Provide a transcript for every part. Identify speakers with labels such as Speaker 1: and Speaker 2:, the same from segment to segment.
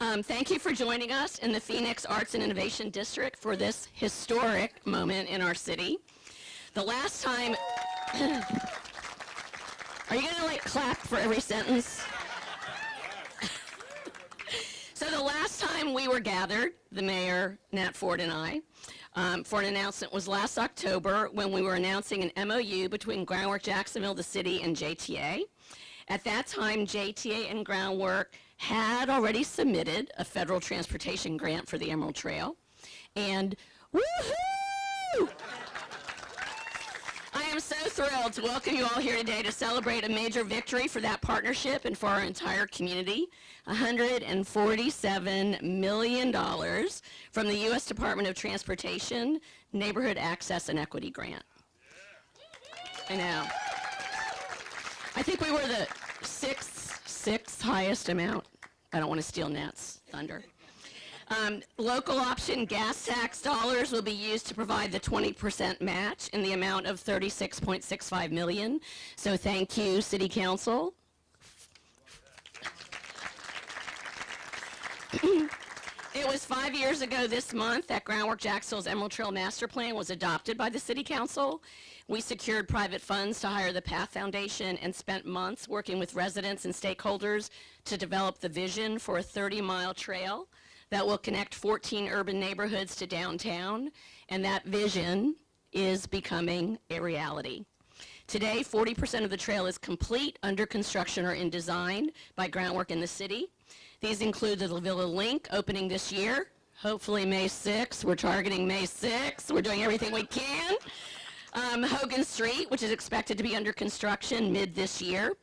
Speaker 1: Thank you for joining us in the Phoenix Arts and Innovation District for this historic moment in our city. The last time, are you gonna clap for every sentence? So the last time we were gathered, the mayor, Nat Ford, and I, for an announcement was last October when we were announcing an MOU between Groundwork Jacksonville, the city, and JTA. At that time, JTA and Groundwork had already submitted a federal transportation grant for the Emerald Trail. And woohoo! I am so thrilled to welcome you all here today to celebrate a major victory for that partnership and for our entire community. $147 million from the U.S. Department of Transportation Neighborhood Access and Equity Grant. I know. I think we were the sixth highest amount. I don't want to steal Nat's thunder. Local option gas tax dollars will be used to provide the 20% match in the amount of $36.65 million. So thank you, City Council. It was 5 years ago this month that Groundwork Jacksonville's Emerald Trail Master Plan was adopted by the City Council. We secured private funds to hire the Path Foundation and spent months working with residents and stakeholders to develop the vision for a 30-mile trail that will connect 14 urban neighborhoods to downtown, and that vision is becoming a reality. Today, 40% of the trail is complete, under construction, or in design by Groundwork in the city. These include the La Villa Link opening this year, hopefully May 6th. We're targeting May 6th. We're doing everything we can. Hogan Street, which is expected to be under construction mid this year.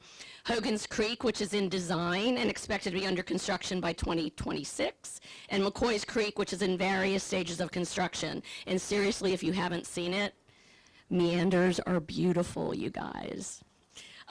Speaker 1: Hogan's Creek, which is in design and expected to be under construction by 2026. And McCoy's Creek, which is in various stages of construction. And seriously, if you haven't seen it, meanders are beautiful, you guys.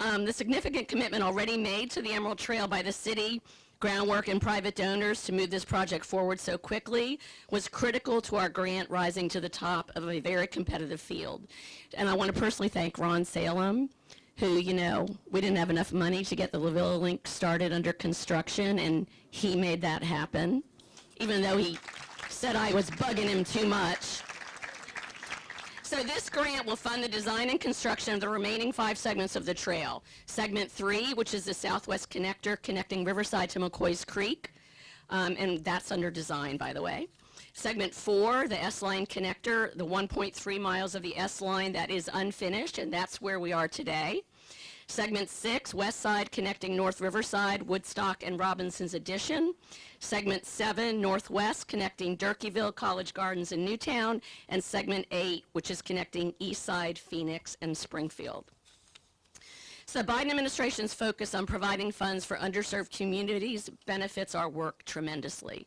Speaker 1: The significant commitment already made to the Emerald Trail by the city, Groundwork, and private donors to move this project forward so quickly was critical to our grant rising to the top of a very competitive field. And I want to personally thank Ron Salem, who, we didn't have enough money to get the La Villa Link started under construction, and he made that happen, even though he said I was bugging him too much. So this grant will fund the design and construction of the remaining 5 segments of the trail. Segment 3, which is the southwest connector connecting Riverside to McCoy's Creek, and that's under design, by the way. Segment 4, the S-Line connector, the 1.3 miles of the S-Line that is unfinished, and that's where we are today. Segment 6, West Side connecting North Riverside, Woodstock, and Robinson's Addition. Segment 7, Northwest connecting Durkeeville, College Gardens, and Newtown. And Segment 8, which is connecting East Side, Phoenix, and Springfield. So the Biden administration's focus on providing funds for underserved communities benefits our work tremendously.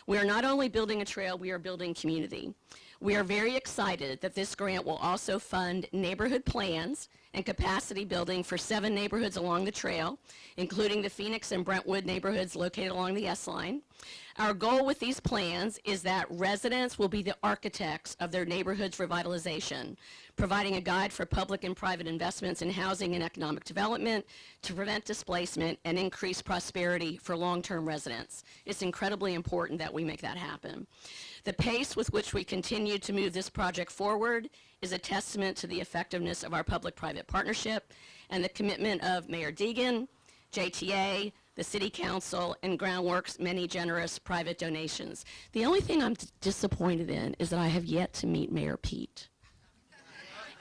Speaker 1: We are not only building a trail, we are building community. We are very excited that this grant will also fund neighborhood plans and capacity building for 7 neighborhoods along the trail, including the Phoenix and Brentwood neighborhoods located along the S-Line. Our goal with these plans is that residents will be the architects of their neighborhood's revitalization, providing a guide for public and private investments in housing and economic development to prevent displacement and increase prosperity for long-term residents. It's incredibly important that we make that happen. The pace with which we continue to move this project forward is a testament to the effectiveness of our public-private partnership and the commitment of Mayor Deegan, JTA, the City Council, and Groundwork's many generous private donations. The only thing I'm disappointed in is that I have yet to meet Mayor Pete.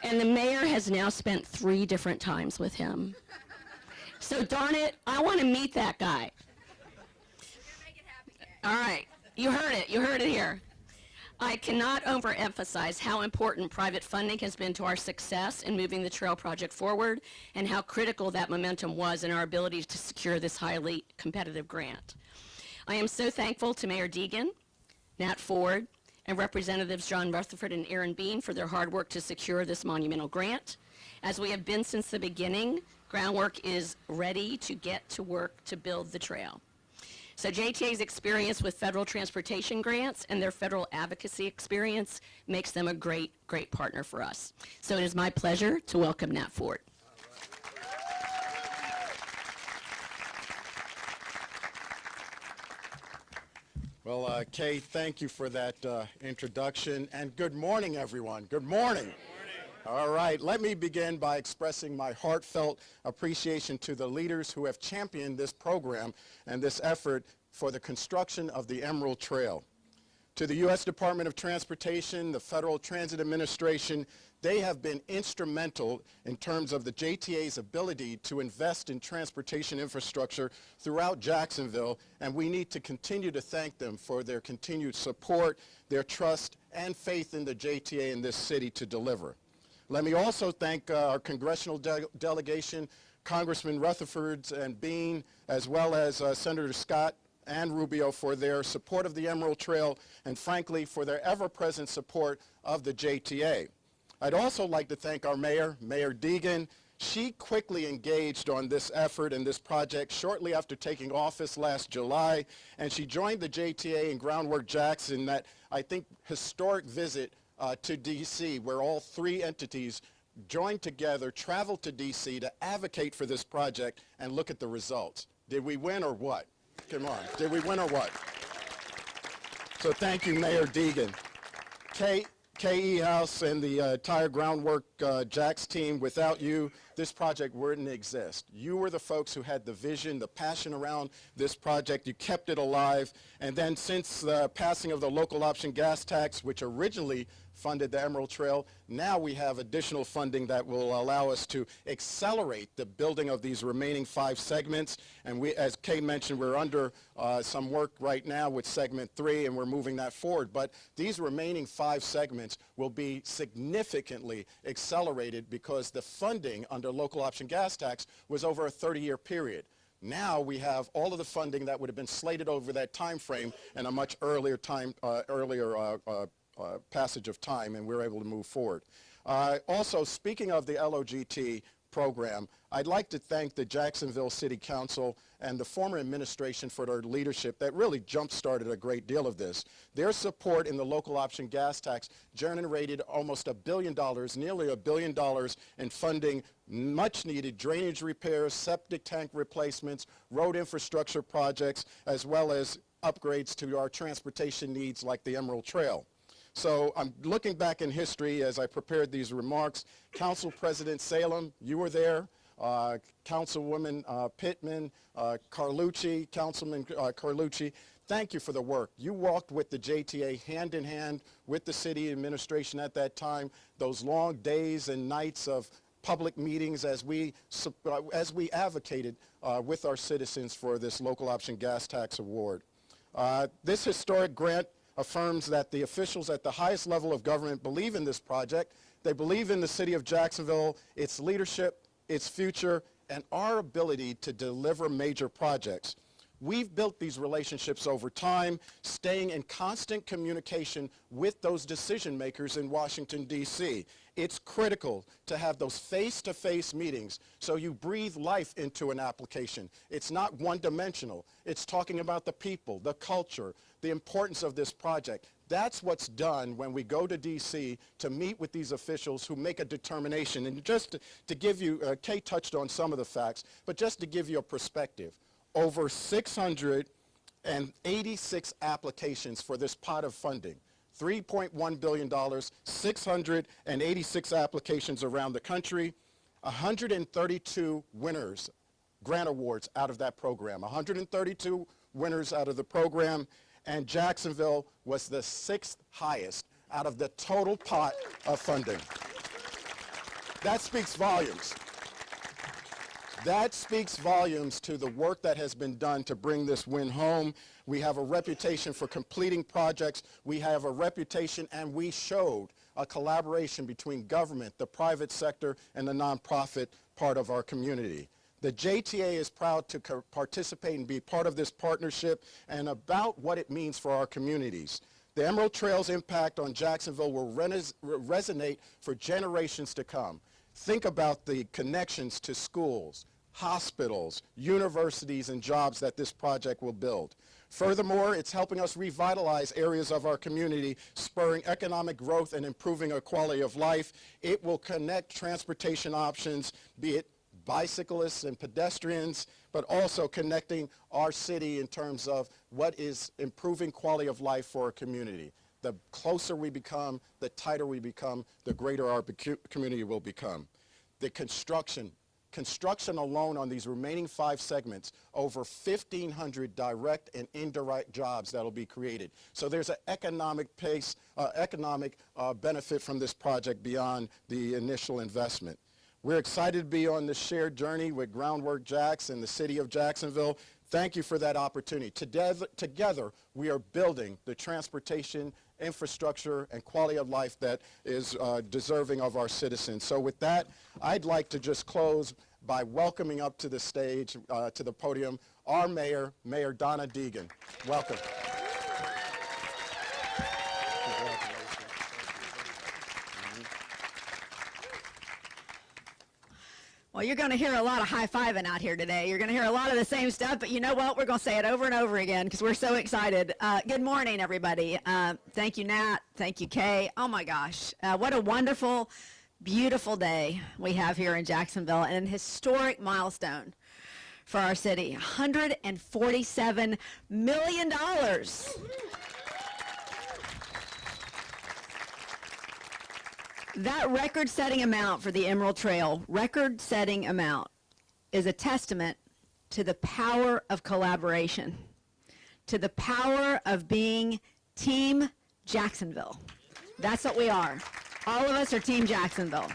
Speaker 1: And the mayor has now spent 3 different times with him. So darn it, I want to meet that guy. All right, you heard it here. I cannot overemphasize how important private funding has been to our success in moving the trail project forward and how critical that momentum was in our ability to secure this highly competitive grant. I am so thankful to Mayor Deegan, Nat Ford, and Representatives John Rutherford and Aaron Bean for their hard work to secure this monumental grant. As we have been since the beginning, Groundwork is ready to get to work to build the trail. So JTA's experience with federal transportation grants and their federal advocacy experience makes them a great, great partner for us. So it is my pleasure to welcome Nat Ford.
Speaker 2: Well, Kay, thank you for that introduction, and good morning, everyone. Good morning. Good morning. All right, let me begin by expressing my heartfelt appreciation to the leaders who have championed this program and this effort for the construction of the Emerald Trail. To the U.S. Department of Transportation, the Federal Transit Administration, they have been instrumental in terms of the JTA's ability to invest in transportation infrastructure throughout Jacksonville, and we need to continue to thank them for their continued support, their trust, and faith in the JTA in this city to deliver. Let me also thank our congressional delegation, Congressman Rutherford and Bean, as well as Senator Scott and Rubio for their support of the Emerald Trail and, frankly, for their ever-present support of the JTA. I'd also like to thank our mayor, Mayor Deegan. She quickly engaged on this effort and this project shortly after taking office last July, and she joined the JTA and Groundwork Jacks in that, I think, historic visit to D.C., where all three entities joined together, traveled to D.C. to advocate for this project and look at the results. Did we win or what? Come on, did we win or what? So thank you, Mayor Deegan. K.E. House and the entire Groundwork Jacks team, without you, this project wouldn't exist. You were the folks who had the vision, the passion around this project. You kept it alive. And then since the passing of the local option gas tax, which originally funded the Emerald Trail, now we have additional funding that will allow us to accelerate the building of these remaining 5 segments. And we, as Kay mentioned, we're under some work right now with segment 3, and we're moving that forward. But these remaining 5 segments will be significantly accelerated because the funding under local option gas tax was over a 30-year period. Now we have all of the funding that would have been slated over that time frame in a much earlier passage of time, and we're able to move forward. Also, speaking of the LOGT program, I'd like to thank the Jacksonville City Council and the former administration for their leadership that really jump-started a great deal of this. Their support in the local option gas tax generated almost $1 billion, nearly $1 billion in funding much-needed drainage repairs, septic tank replacements, road infrastructure projects, as well as upgrades to our transportation needs like the Emerald Trail. So I'm looking back in history as I prepared these remarks. Council President Salem, you were there. Councilwoman Pittman, Carlucci, Councilman Carlucci, thank you for the work. You walked with the JTA hand in hand with the city administration at that time, those long days and nights of public meetings as we advocated with our citizens for this local option gas tax award. This historic grant affirms that the officials at the highest level of government believe in this project. They believe in the city of Jacksonville, its leadership, its future, and our ability to deliver major projects. We've built these relationships over time, staying in constant communication with those decision makers in Washington, D.C. It's critical to have those face-to-face meetings so you breathe life into an application. It's not one-dimensional. It's talking about the people, the culture, the importance of this project. That's what's done when we go to D.C. to meet with these officials who make a determination. And just to give you, Kay touched on some of the facts, but just to give you a perspective, over 686 applications for this pot of funding. $3.1 billion, 686 applications around the country, 132 winners, grant awards out of that program, 132 winners out of the program, and Jacksonville was the 6th highest out of the total pot of funding. That speaks volumes. That speaks volumes to the work that has been done to bring this win home. We have a reputation for completing projects. We have a reputation, and we showed a collaboration between government, the private sector, and the nonprofit part of our community. The JTA is proud to participate and be part of this partnership and about what it means for our communities. The Emerald Trail's impact on Jacksonville will resonate for generations to come. Think about the connections to schools, hospitals, universities, and jobs that this project will build. Furthermore, it's helping us revitalize areas of our community, spurring economic growth and improving our quality of life. It will connect transportation options, be it bicyclists and pedestrians, but also connecting our city in terms of what is improving quality of life for our community. The closer we become, the tighter we become, the greater our community will become. The construction alone on these remaining 5 segments, over 1,500 direct and indirect jobs that will be created. So there's an economic benefit from this project beyond the initial investment. We're excited to be on this shared journey with Groundwork Jacks and the city of Jacksonville. Thank you for that opportunity. Together, we are building the transportation, infrastructure, and quality of life that is deserving of our citizens. So with that, I'd like to just close by welcoming up to the stage, to the podium, our mayor, Mayor Donna Deegan. Welcome.
Speaker 3: Well, you're going to hear a lot of high-fiving out here today. You're going to hear a lot of the same stuff, but you know what? We're going to say it over and over again because we're so excited. Good morning, everybody. Thank you, Nat. Thank you, Kay. Oh, my gosh. What a wonderful, beautiful day we have here in Jacksonville, and an historic milestone for our city. $147 million. That record-setting amount for the Emerald Trail, record-setting amount, is a testament to the power of collaboration, to the power of being Team Jacksonville. That's what we are. All of us are Team Jacksonville.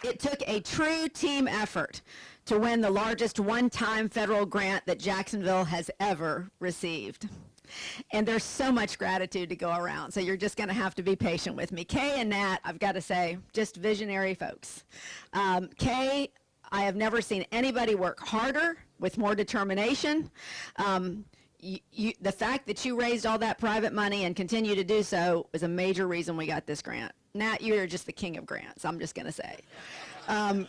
Speaker 3: It took a true team effort to win the largest one-time federal grant that Jacksonville has ever received. And there's so much gratitude to go around, so you're just going to have to be patient with me. Kay and Nat, I've got to say, just visionary folks. Kay, I have never seen anybody work harder with more determination. The fact that you raised all that private money and continue to do so is a major reason we got this grant. Nat, you're just the king of grants, I'm just going to say. And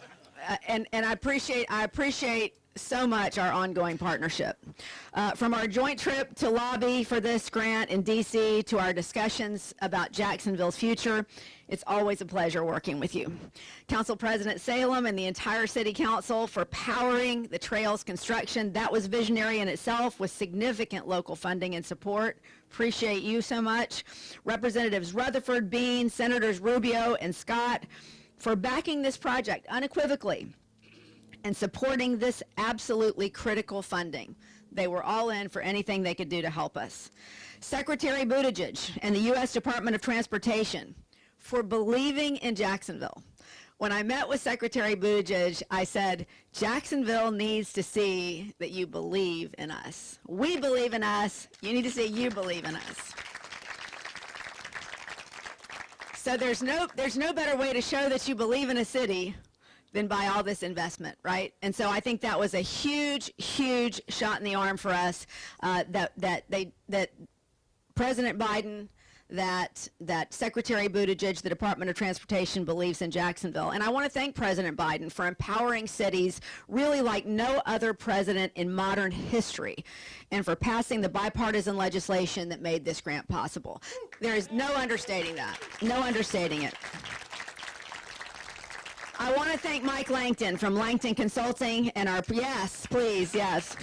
Speaker 3: I appreciate so much our ongoing partnership. From our joint trip to lobby for this grant in D.C. to our discussions about Jacksonville's future, it's always a pleasure working with you. Council President Salem and the entire City Council for powering the trail's construction. That was visionary in itself with significant local funding and support. Appreciate you so much. Representatives Rutherford, Bean, Senators Rubio and Scott for backing this project unequivocally and supporting this absolutely critical funding. They were all in for anything they could do to help us. Secretary Buttigieg and the U.S. Department of Transportation for believing in Jacksonville. When I met with Secretary Buttigieg, I said, Jacksonville needs to see that you believe in us. We believe in us. You need to see you believe in us. So there's no better way to show that you believe in a city than by all this investment, right? And so I think that was a huge, huge shot in the arm for us, that President Biden, that Secretary Buttigieg, the Department of Transportation believes in Jacksonville. And I want to thank President Biden for empowering cities really like no other president in modern history, and for passing the bipartisan legislation that made this grant possible. There is no understating that, no understating it. I want to thank Mike Langton from Langton Consulting and our, yes, please, yes.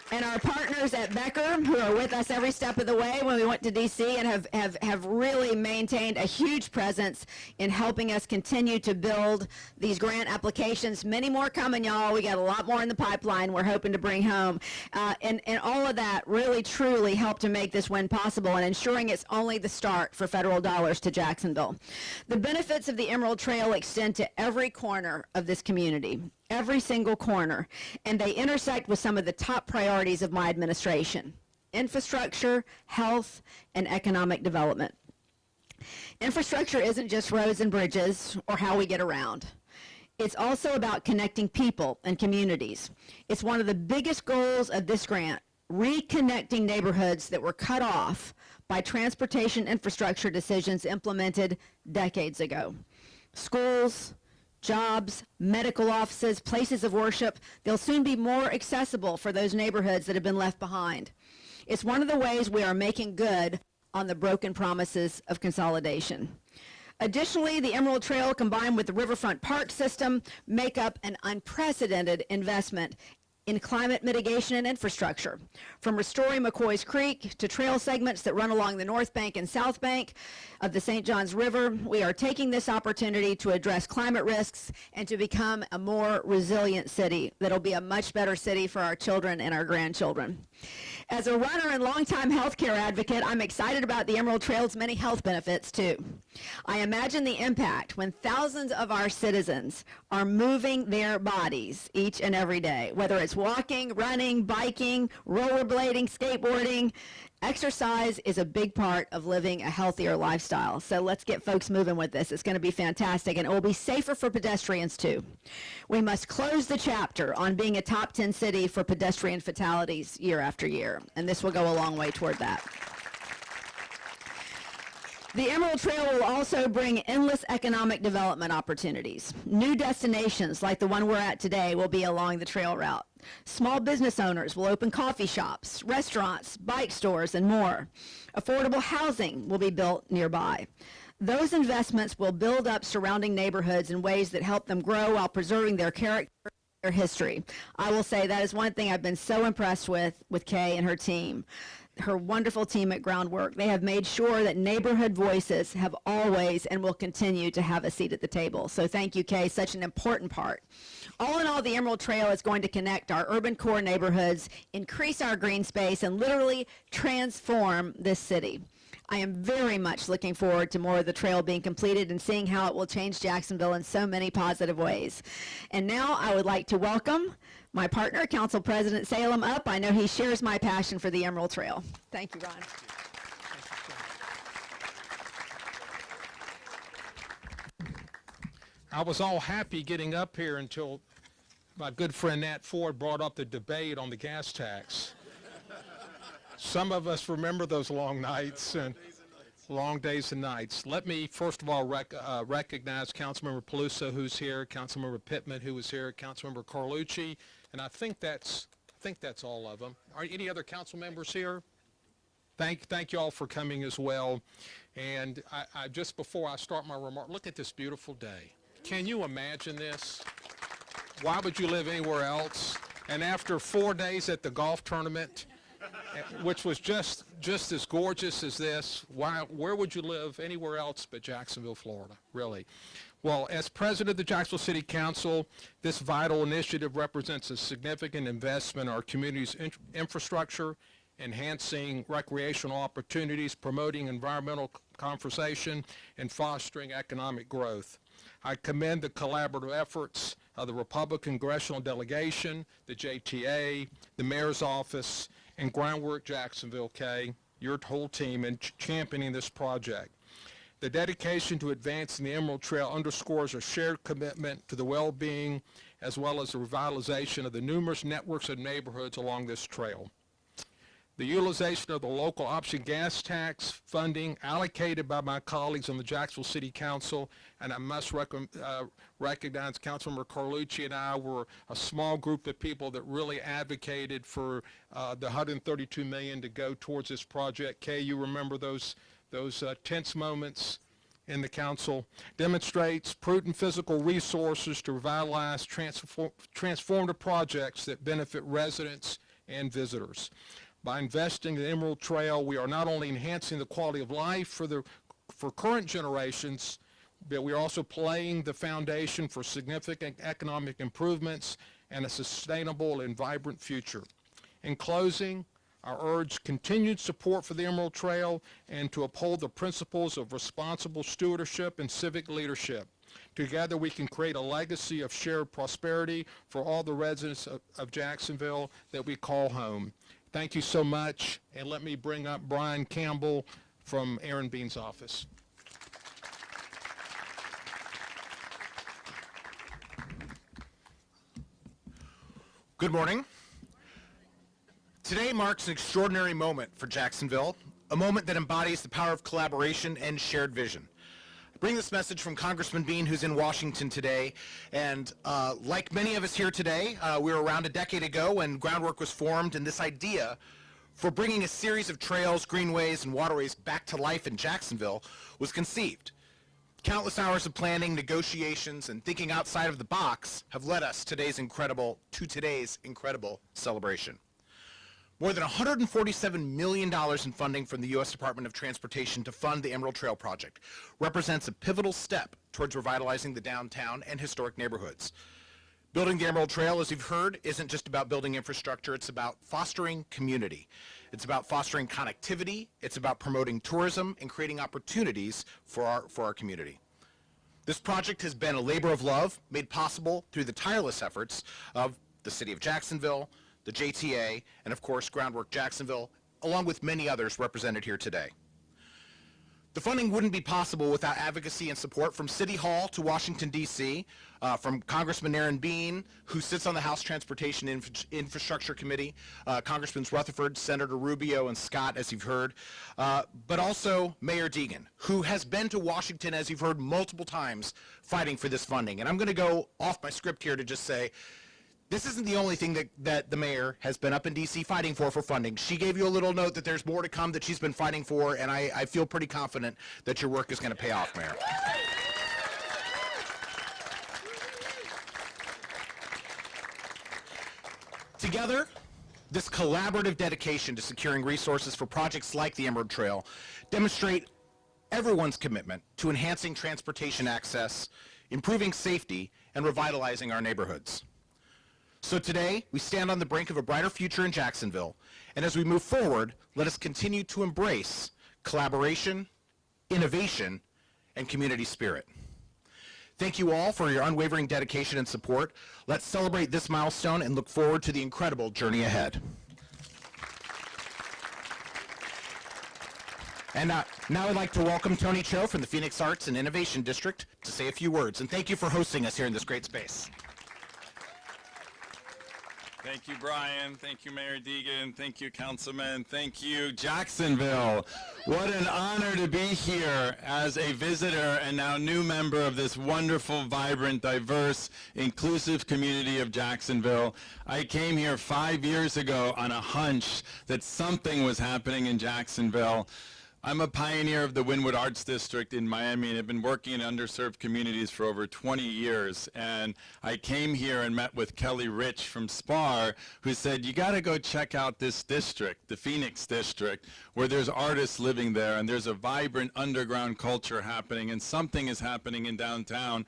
Speaker 3: And our partners at Becker, who are with us every step of the way when we went to D.C. and have really maintained a huge presence in helping us continue to build these grant applications. Many more coming, y'all. We got a lot more in the pipeline we're hoping to bring home. And all of that really, truly helped to make this win possible and ensuring it's only the start for federal dollars to Jacksonville. The benefits of the Emerald Trail extend to every corner of this community. Every single corner, and they intersect with some of the top priorities of my administration: infrastructure, health, and economic development. Infrastructure isn't just roads and bridges or how we get around. It's also about connecting people and communities. It's one of the biggest goals of this grant, reconnecting neighborhoods that were cut off by transportation infrastructure decisions implemented decades ago. Schools, jobs, medical offices, places of worship, they'll soon be more accessible for those neighborhoods that have been left behind. It's one of the ways we are making good on the broken promises of consolidation. Additionally, the Emerald Trail combined with the Riverfront Park system make up an unprecedented investment in climate mitigation and infrastructure. From restoring McCoy's Creek to trail segments that run along the north bank and south bank of the St. Johns River, we are taking this opportunity to address climate risks and to become a more resilient city that'll be a much better city for our children and our grandchildren. As a runner and longtime healthcare advocate, I'm excited about the Emerald Trail's many health benefits too. I imagine the impact when thousands of our citizens are moving their bodies each and every day, whether it's walking, running, biking, rollerblading, skateboarding. Exercise is a big part of living a healthier lifestyle. So let's get folks moving with this. It's going to be fantastic, and it will be safer for pedestrians too. We must close the chapter on being a top 10 city for pedestrian fatalities year after year, and this will go a long way toward that. The Emerald Trail will also bring endless economic development opportunities. New destinations like the one we're at today will be along the trail route. Small business owners will open coffee shops, restaurants, bike stores, and more. Affordable housing will be built nearby. Those investments will build up surrounding neighborhoods in ways that help them grow while preserving their character and their history. I will say that is one thing I've been so impressed with Kay and her team. Her wonderful team at Groundwork. They have made sure that neighborhood voices have always and will continue to have a seat at the table. So thank you, Kay, such an important part. All in all, the Emerald Trail is going to connect our urban core neighborhoods, increase our green space, and literally transform this city. I am very much looking forward to more of the trail being completed and seeing how it will change Jacksonville in so many positive ways. And now I would like to welcome my partner, Council President Salem, up. I know he shares my passion for the Emerald Trail. Thank you, Ron.
Speaker 4: I was all happy getting up here until my good friend Nat Ford brought up the debate on the gas tax. Some of us remember those long nights and long days and nights. Let me first of all recognize Councilmember Peluso, who's here, Councilmember Pittman, who was here, Councilmember Carlucci, and I think that's all of them. Are any other council members here? Thank you all for coming as well. And I just before I start my remark, look at this beautiful day. Can you imagine this? Why would you live anywhere else? And after 4 days at the golf tournament, which was just as gorgeous as this, where would you live anywhere else but Jacksonville, Florida, really? Well, as president of the Jacksonville City Council, this vital initiative represents a significant investment in our community's infrastructure, enhancing recreational opportunities, promoting environmental conservation, and fostering economic growth. I commend the collaborative efforts of the Republican Congressional Delegation, the JTA, the Mayor's Office, and Groundwork Jacksonville, Kay, your whole team, in championing this project. The dedication to advancing the Emerald Trail underscores a shared commitment to the well-being as well as the revitalization of the numerous networks of neighborhoods along this trail. The utilization of the local option gas tax funding allocated by my colleagues on the Jacksonville City Council, and I must recognize Councilmember Carlucci and I were a small group of people that really advocated for the $132 million to go towards this project. Kay, you remember those tense moments in the council. Demonstrates prudent physical resources to revitalize transformative projects that benefit residents and visitors. By investing in the Emerald Trail, we are not only enhancing the quality of life for current generations, but we are also laying the foundation for significant economic improvements and a sustainable and vibrant future. In closing, I urge continued support for the Emerald Trail and to uphold the principles of responsible stewardship and civic leadership. Together we can create a legacy of shared prosperity for all the residents of Jacksonville that we call home. Thank you so much, and let me bring up Brian Campbell from Aaron Bean's office.
Speaker 5: Good morning. Today marks an extraordinary moment for Jacksonville, a moment that embodies the power of collaboration and shared vision. I bring this message from Congressman Bean, who's in Washington today, and like many of us here today, we were around a decade ago when Groundwork was formed, and this idea for bringing a series of trails, greenways, and waterways back to life in Jacksonville was conceived. Countless hours of planning, negotiations, and thinking outside of the box have led us to today's incredible celebration. More than $147 million in funding from the U.S. Department of Transportation to fund the Emerald Trail Project represents a pivotal step towards revitalizing the downtown and historic neighborhoods. Building the Emerald Trail, as you've heard, isn't just about building infrastructure, it's about fostering community. It's about fostering connectivity, it's about promoting tourism and creating opportunities for our community. This project has been a labor of love made possible through the tireless efforts of the City of Jacksonville, the JTA, and of course Groundwork Jacksonville, along with many others represented here today. The funding wouldn't be possible without advocacy and support from City Hall to Washington, D.C., from Congressman Aaron Bean, who sits on the House Transportation Infrastructure Committee, Congressman Rutherford, Senator Rubio, and Scott, as you've heard, but also Mayor Deegan, who has been to Washington, as you've heard, multiple times fighting for this funding. And I'm going to go off my script here to just say, this isn't the only thing that the mayor has been up in D.C. fighting for funding. She gave you a little note that there's more to come that she's been fighting for, and I feel pretty confident that your work is going to pay off, Mayor. Together, this collaborative dedication to securing resources for projects like the Emerald Trail demonstrate everyone's commitment to enhancing transportation access, improving safety, and revitalizing our neighborhoods. So today, we stand on the brink of a brighter future in Jacksonville, and as we move forward, let us continue to embrace collaboration, innovation, and community spirit. Thank you all for your unwavering dedication and support. Let's celebrate this milestone and look forward to the incredible journey ahead. And now I'd like to welcome Tony Cho from the Phoenix Arts and Innovation District to say a few words, and thank you for hosting us here in this great space.
Speaker 6: Thank you, Brian. Thank you, Mayor Deegan. Thank you, Councilman. Thank you, Jacksonville. What an honor to be here as a visitor and now new member of this wonderful, vibrant, diverse, inclusive community of Jacksonville. I came here 5 years ago on a hunch that something was happening in Jacksonville. I'm a pioneer of the Wynwood Arts District in Miami and have been working in underserved communities for over 20 years. And I came here and met with Kelly Rich from SPAR, who said, you got to go check out this district, the Phoenix district, where there's artists living there and there's a vibrant underground culture happening and something is happening in downtown.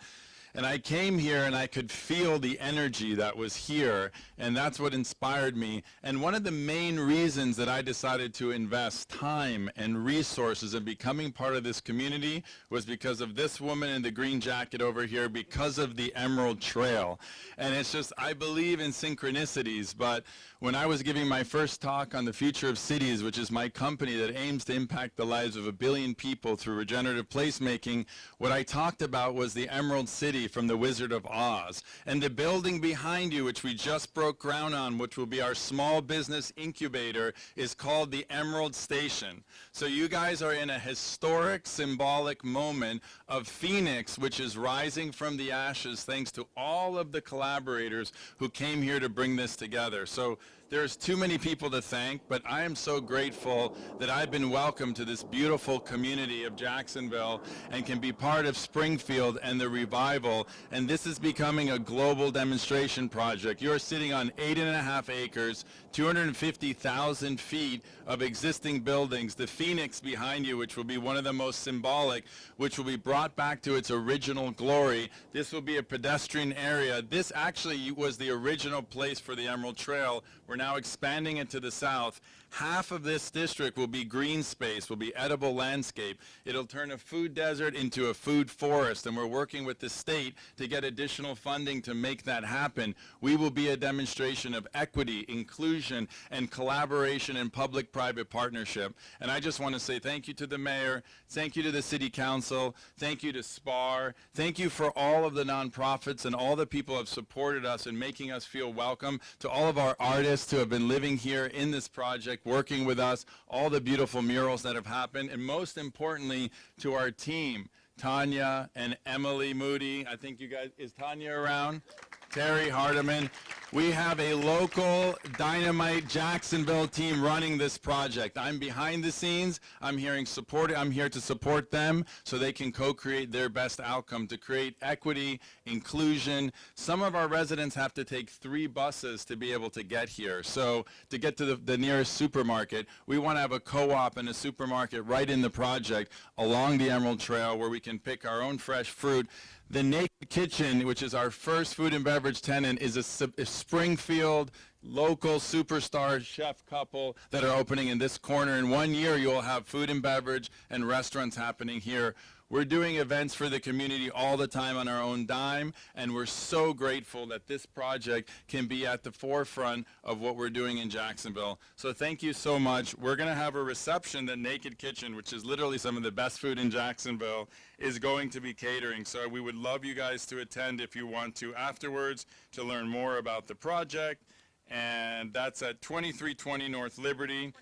Speaker 6: And I came here and I could feel the energy that was here, and that's what inspired me. And one of the main reasons that I decided to invest time and resources in becoming part of this community was because of this woman in the green jacket over here, because of the Emerald Trail. And it's just, I believe in synchronicities, but when I was giving my first talk on the future of cities, which is my company that aims to impact the lives of 1 billion people through regenerative placemaking, what I talked about was the Emerald City from the Wizard of Oz. And the building behind you, which we just broke ground on, which will be our small business incubator, is called the Emerald Station. So you guys are in a historic, symbolic moment of Phoenix, which is rising from the ashes thanks to all of the collaborators who came here to bring this together. So there's too many people to thank, but I am so grateful that I've been welcomed to this beautiful community of Jacksonville and can be part of Springfield and the revival. And this is becoming a global demonstration project. You're sitting on 8.5 acres, 250,000 feet of existing buildings. The Phoenix behind you, which will be one of the most symbolic, which will be brought back to its original glory. This will be a pedestrian area. This actually was the original place for the Emerald Trail. We're now expanding it to the south. Half of this district will be green space, will be edible landscape. It'll turn a food desert into a food forest, and we're working with the state to get additional funding to make that happen. We will be a demonstration of equity, inclusion, and collaboration in public-private partnership. And I just want to say thank you to the mayor, thank you to the city council, thank you to SPAR, thank you for all of the nonprofits and all the people who have supported us in making us feel welcome, to all of our artists who have been living here in this project, working with us, all the beautiful murals that have happened, and most importantly, to our team, Tanya and Emily Moody. I think you guys, is Tanya around? Terry Hardiman. We have a local Dynamite Jacksonville team running this project. I'm behind the scenes. I'm here to support them so they can co-create their best outcome to create equity, inclusion. Some of our residents have to take 3 buses to be able to get here. So to get to the nearest supermarket, we want to have a co-op and a supermarket right in the project along the Emerald Trail where we can pick our own fresh fruit. The Naked Kitchen, which is our first food and beverage tenant, is a Springfield local superstar chef couple that are opening in this corner. In 1 year, you'll have food and beverage and restaurants happening here. We're doing events for the community all the time on our own dime, and we're so grateful that this project can be at the forefront of what we're doing in Jacksonville. So thank you so much. We're going to have a reception that Naked Kitchen, which is literally some of the best food in Jacksonville, is going to be catering. So we would love you guys to attend if you want to afterwards to learn more about the project. And that's at 2320 North Liberty.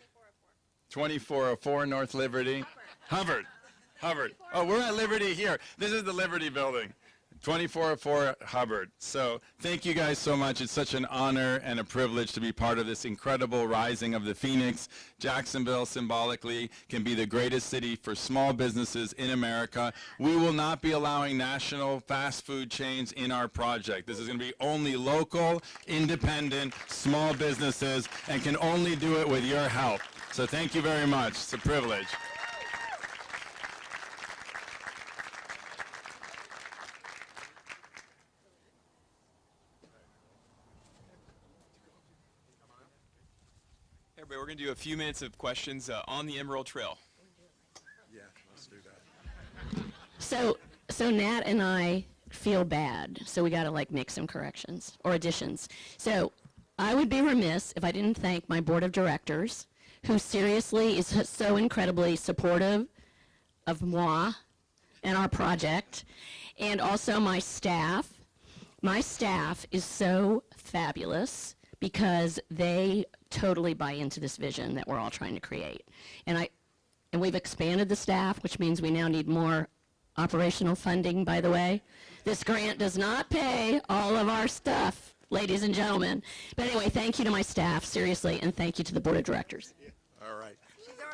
Speaker 6: 2404 North Liberty. Hubbard. Oh, we're at Liberty here. This is the Liberty building. 2404 Hubbard. So thank you guys so much. It's such an honor and a privilege to be part of this incredible rising of the Phoenix. Jacksonville symbolically can be the greatest city for small businesses in America. We will not be allowing national fast food chains in our project. This is going to be only local, independent, small businesses and can only do it with your help. So thank you very much. It's a privilege.
Speaker 7: Everybody, we're going to do a few minutes of questions on the Emerald Trail.
Speaker 2: Yeah, let's do that.
Speaker 1: So Nat and I feel bad, so we got to make some corrections or additions. So I would be remiss if I didn't thank my board of directors, who seriously is so incredibly supportive of moi and our project, and also my staff. My staff is so fabulous because they totally buy into this vision that we're all trying to create. And we've expanded the staff, which means we now need more operational funding, by the way. This grant does not pay all of our stuff, ladies and gentlemen. But anyway, thank you to my staff, seriously, and thank you to the board of directors.
Speaker 2: All right.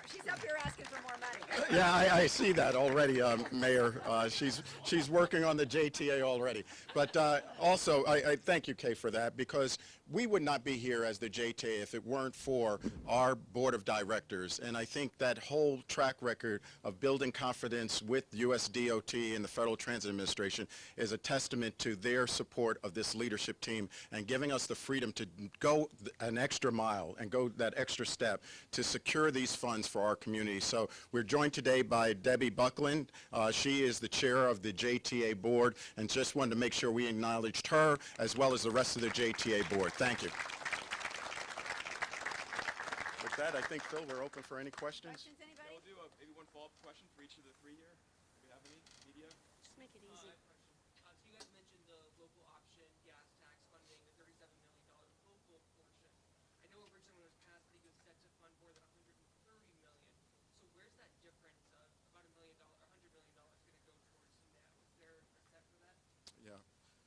Speaker 3: She's up here asking for more money.
Speaker 2: Yeah, I see that already, Mayor. She's working on the JTA already. But also, I thank you, Kay, for that, because we would not be here as the JTA if it weren't for our board of directors. And I think that whole track record of building confidence with US DOT and the Federal Transit Administration is a testament to their support of this leadership team and giving us the freedom to go an extra mile and go that extra step to secure these funds for our community. So we're joined today by Debbie Buckland. She is the chair of the JTA board, and just wanted to make sure we acknowledged her as well as the rest of the JTA board. Thank you. With that, I think, Phil, we're open for any questions.
Speaker 7: We'll do maybe one follow-up question for each of the 3 here. Do we have any media?
Speaker 1: Just make it easy.
Speaker 8: So you guys mentioned the local option gas tax funding, the $37 million local portion. I know originally when it was passed, I think it was set to fund more than $130 million. So where's that difference of about $100 million going to go towards now? Is there a set for that?
Speaker 2: Yeah.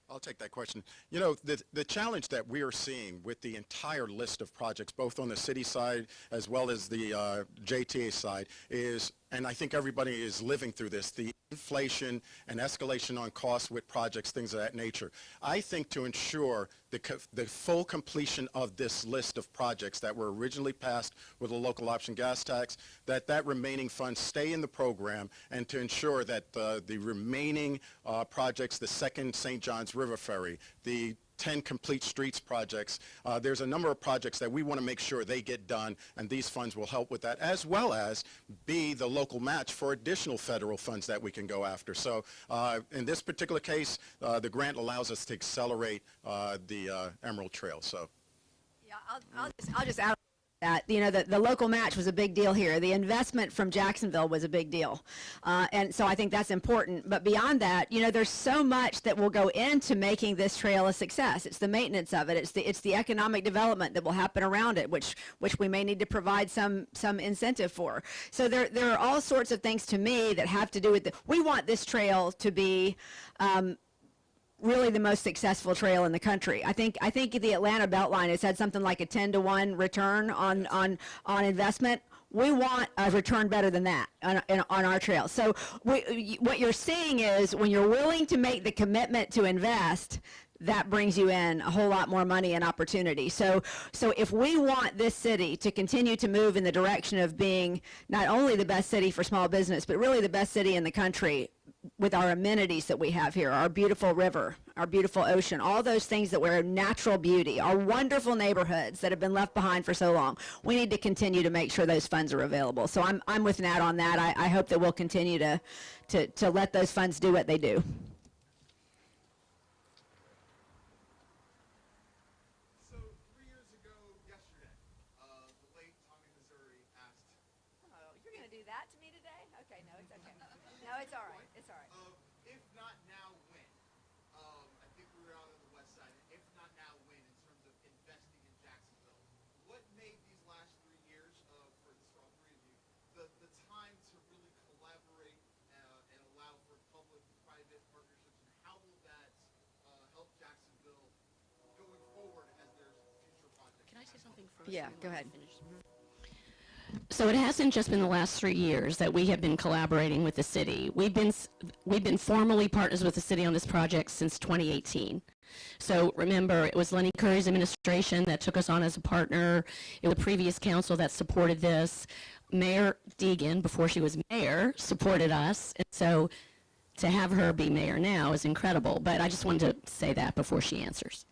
Speaker 2: I'll take that question. You know, the challenge that we are seeing with the entire list of projects, both on the city side as well as the JTA side, is, and I think everybody is living through this, the inflation and escalation on costs with projects, things of that nature. I think to ensure the full completion of this list of projects that were originally passed with a local option gas tax, that remaining funds stay in the program, and to ensure that the remaining projects, the second St. John's River Ferry, the 10 complete streets projects. There's a number of projects that we want to make sure they get done, and these funds will help with that, as well as be the local match for additional federal funds that we can go after. So in this particular case, the grant allows us to accelerate the Emerald Trail. So.
Speaker 3: Yeah, I'll just add that. You know, the local match was a big deal here. The investment from Jacksonville was a big deal. And so I think that's important. But beyond that, you know, there's so much that will go into making this trail a success. It's the maintenance of it. It's the economic development that will happen around it, which we may need to provide some incentive for. So there are all sorts of things to me that have to do with we want this trail to be really the most successful trail in the country. I think the Atlanta Beltline has had something like a 10-to-1 return on investment. We want a return better than that on our trail. So what you're seeing is when you're willing to make the commitment to invest, that brings you in a whole lot more money and opportunity. So if we want this city to continue to move in the direction of being not only the best city for small business, but really the best city in the country with our amenities that we have here, our beautiful river, our beautiful ocean, all those things that were natural beauty, our wonderful neighborhoods that have been left behind for so long, we need to continue to make sure those funds are available. So I'm with Nat on that. I hope that we'll continue to let those funds do what they do.
Speaker 5: So 3 years ago yesterday, the late Tommy Missouri asked,
Speaker 3: Oh, you're going to do that to me today? Okay, no, it's okay. No, it's all right. It's all right.
Speaker 5: if not now, when? I think we were out on the west side. If not now, when in terms of investing in Jacksonville? What made these last 3 years, for all three of you, the time to really collaborate and allow for public-private partnerships, and how will that help Jacksonville going forward as there's future projects?
Speaker 1: Can I say something first?
Speaker 3: Yeah, go ahead.
Speaker 1: So it hasn't just been the last 3 years that we have been collaborating with the city. We've been formally partners with the city on this project since 2018. So remember, it was Lenny Curry's administration that took us on as a partner. It was the previous council that supported this. Mayor Deegan, before she was mayor, supported us. And so to have her be mayor now is incredible. But I just wanted to say that before she answers.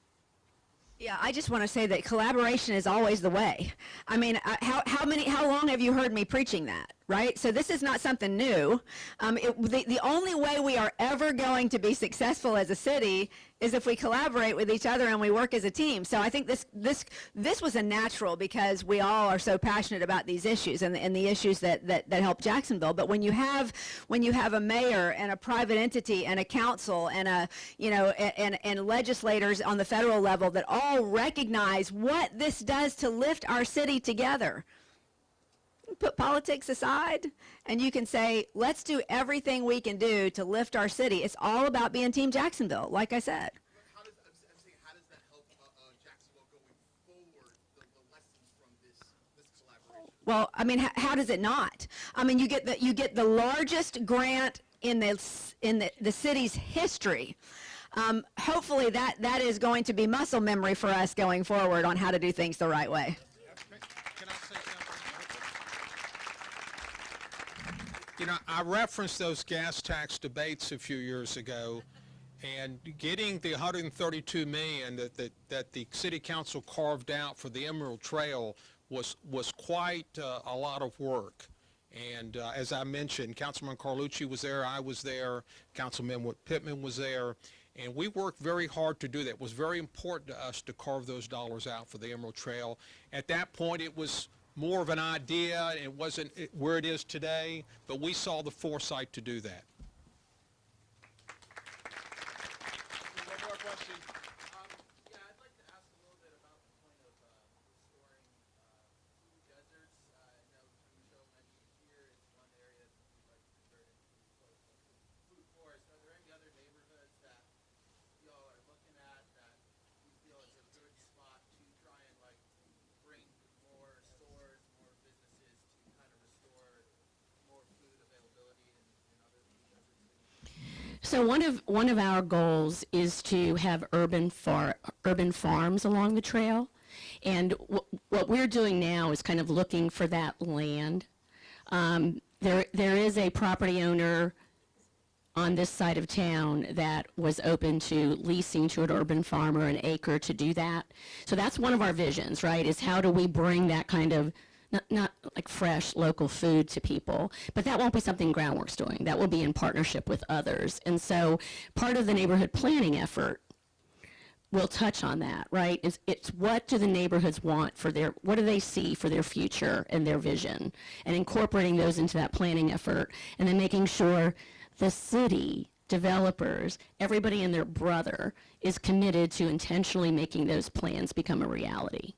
Speaker 3: Yeah, I just want to say that collaboration is always the way. I mean, how long have you heard me preaching that, right? So this is not something new. The only way we are ever going to be successful as a city is if we collaborate with each other and we work as a team. So I think this was a natural because we all are so passionate about these issues and the issues that help Jacksonville. But when you have a mayor and a private entity and a council and and legislators on the federal level that all recognize what this does to lift our city together, put politics aside and you can say, let's do everything we can do to lift our city. It's all about being Team Jacksonville, like I said.
Speaker 5: How does that help Jacksonville going forward, the lessons from this collaboration?
Speaker 3: Well, I mean, how does it not? I mean, you get the largest grant in the city's history. Hopefully that is going to be muscle memory for us going forward on how to do things the right way.
Speaker 4: Can I say something? You know, I referenced those gas tax debates a few years ago, and getting the $132 million that the city council carved out for the Emerald Trail was quite a lot of work. And as I mentioned, Councilman Carlucci was there, I was there, Councilman Pittman was there, and we worked very hard to do that. It was very important to us to carve those dollars out for the Emerald Trail. At that point, it was more of an idea. It wasn't where it is today, but we saw the foresight to do that.
Speaker 7: One more question.
Speaker 8: Yeah, I'd like to ask a little bit about the point of restoring food deserts. I know Michelle mentioned here it's one area that we'd like to convert into food forest. Are there any other neighborhoods that y'all are looking at that you feel is a good spot to try and bring more stores, more businesses to kind of restore more food availability in other food deserts?
Speaker 1: So one of our goals is to have urban farms along the trail, and what we're doing now is kind of looking for that land. There is a property owner on this side of town that was open to leasing to an urban farm or an acre to do that. So that's one of our visions, right, is how do we bring that kind of not like fresh local food to people, but that won't be something Groundworks doing. That will be in partnership with others. And so part of the neighborhood planning effort will touch on that, right? It's what do the neighborhoods want for what do they see for their future and their vision, and incorporating those into that planning effort, and then making sure the city, developers, everybody and their brother is committed to intentionally making those plans become a reality.